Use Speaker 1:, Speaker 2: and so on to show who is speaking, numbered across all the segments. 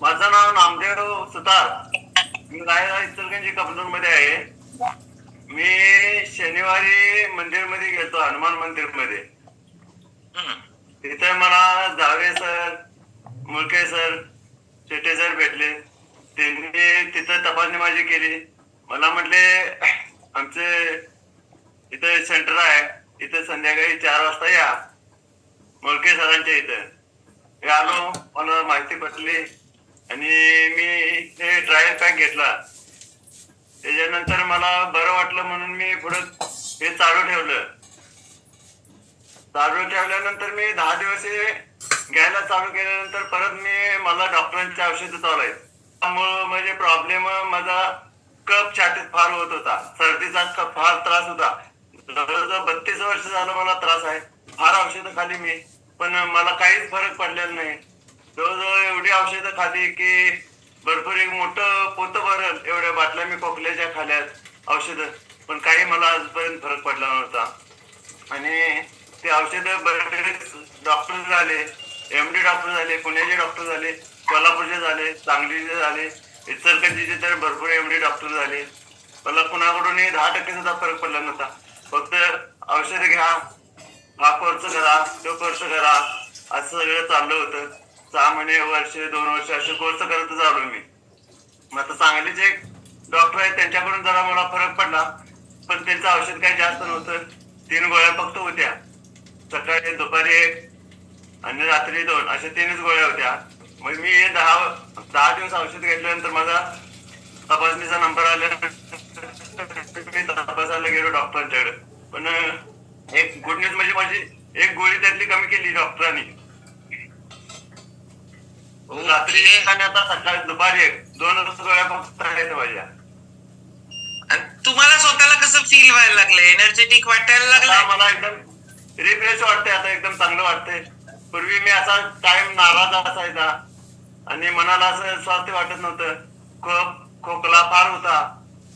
Speaker 1: माझं नाव नामदेव सुतार. मी राहायला इचलकरंजी मध्ये आहे. मी शनिवारी मंदिरमध्ये गेलो, हनुमान मंदिरमध्ये. तिथे मला Jaware sir, Mulke sir, Shette sir भेटले. त्यांनी तिथं तपासणी माझी केली. मला म्हटले आमचे इथे सेंटर आहे, इथे संध्याकाळी 4 वाजता या मुळके सरांच्या इथं. मी आलो, मला माहिती पटली आणि मी हे ट्रायल पॅक घेतला. त्याच्यानंतर मला बरं वाटलं म्हणून मी पुढे हे चालू ठेवलं. चालू ठेवल्यानंतर मी 10 दिवस हे घ्यायला चालू केल्यानंतर परत मला डॉक्टरांची औषधं चालू आहेत. त्यामुळं म्हणजे प्रॉब्लेम माझा कफ छातीत फार होत होता, सर्दीचा फार त्रास होता. जवळजवळ 32 वर्ष झालं मला त्रास आहे. फार औषधं खाली मी, पण मला काहीच फरक पडलेला नाही. जवळजवळ एवढी औषधं खाली की भरपूर एक मोठं पोतं भरल एवढ्या बाटल्या मी खोकल्याच्या खाल्यात औषधं, पण काही मला आजपर्यंत फरक पडला नव्हता. आणि ते औषधं बरेच डॉक्टर झाले, MD डॉक्टर झाले, पुण्याचे डॉक्टर झाले, कोल्हापूरचे झाले, सांगलीचे झाले, इचलकरंजीचे तर भरपूर MD डॉक्टर झाले. मला कुणाकडूनही 10% सुद्धा फरक पडला नव्हता. फक्त औषध घ्या, हा कोर्स करा, तो कोर्स करा, असं सगळं चाललं होतं. 6 महिने, वर्ष, 2 वर्ष असे कोर्स करतच आलो मी. मग आता सांगलीचे एक डॉक्टर आहेत, त्यांच्याकडून जरा मला फरक पडला, पण त्यांचं औषध काही जास्त नव्हतं. 3 गोळ्या फक्त होत्या, सकाळी, दुपारी 1 आणि रात्री 2 अशा 3च गोळ्या होत्या. मग मी 10 दिवस औषध घेतल्यानंतर माझा तपासणीचा नंबर आल्यानंतर मी तपासायला गेलो डॉक्टरांच्याकडे. पण एक गुड न्यूज म्हणजे माझी एक गोळी त्यातली कमी केली डॉक्टरांनी. रात्री 1 आणि आता सकाळी दुपारी 1, 2 गोळ्या फक्त आहेत माझ्या.
Speaker 2: तुम्हाला स्वतःला कसं फील व्हायला लागलं? एनर्जेटिक वाटायला लागलं?
Speaker 1: मला एकदम रिफ्रेश वाटते, आता एकदम चांगलं वाटतंय. पूर्वी मी असा कायम नाराज असायचा आणि मनाला असं स्वास्थ्य वाटत नव्हतं. खोकला फार होता.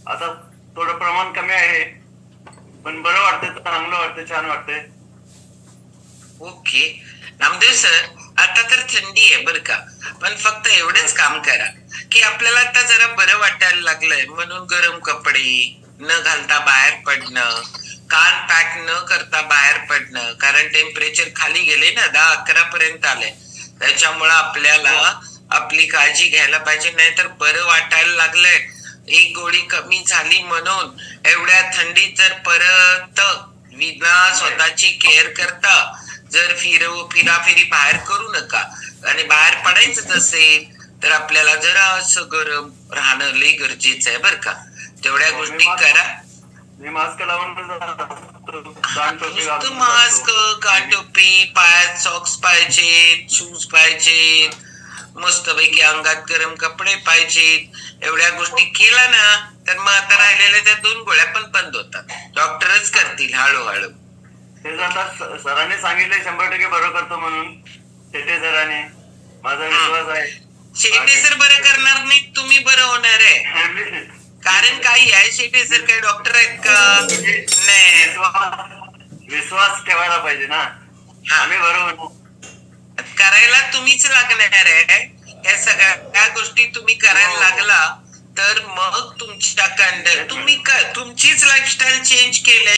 Speaker 1: आता थोडं प्रमाण कमी आहे, पण बरं वाटतंय, चांगलं वाटतंय, छान वाटतंय.
Speaker 2: ओके नामदेव सर, आता तर थंडी आहे बर का, पण फक्त एवढंच काम करा की आपल्याला आता जरा बरं वाटायला लागलंय म्हणून गरम कपडे न घालता बाहेर पडणं, कान पॅक न करता बाहेर पडणं, कारण टेम्परेचर खाली गेले ना, 10-11 पर्यंत आले. त्याच्यामुळे आपल्याला आपली काळजी घ्यायला पाहिजे, नाहीतर बरं वाटायला लागलंय, एक गोळी कमी झाली म्हणून एवढ्या थंडीत जर परत विना स्वतःची केअर करता जर फिराफिरी बाहेर करू नका. आणि बाहेर पडायचंच असेल तर आपल्याला जरा असं गरम राहणं लई गरजेचं आहे बर का. तेवढ्या गोष्टी करा.
Speaker 1: मी मास्क लावून
Speaker 2: नुसतं मास्क, कानटोपी, पायात सॉक्स पाहिजेत, शूज पाहिजेत, मस्तपैकी अंगात गरम कपडे पाहिजेत. एवढ्या गोष्टी केला ना तर मग आता राहिलेल्या त्या 2 गोळ्या पण बंद होतात. डॉक्टरच करतील हळूहळू.
Speaker 1: तेच आता सरांनी सांगितले 100% बरं करतो म्हणून, शेट्टे सरांनी. माझा विश्वास आहे.
Speaker 2: शेट्टे सर बरं करणार नाही, तुम्ही बरं होणार आहे. कारण काही आहे, शेट्टे सर काही डॉक्टर आहेत का? नाही.
Speaker 1: विश्वास ठेवायला पाहिजे ना, आम्ही बरं होतो.
Speaker 2: करायला तुम्हीच लागणार आहे. या सगळ्या गोष्टी तुम्ही करायला लागला तर मग तुमच्याकडं तुम्ही तुमचीच लाईफस्टाईल चेंज केल्या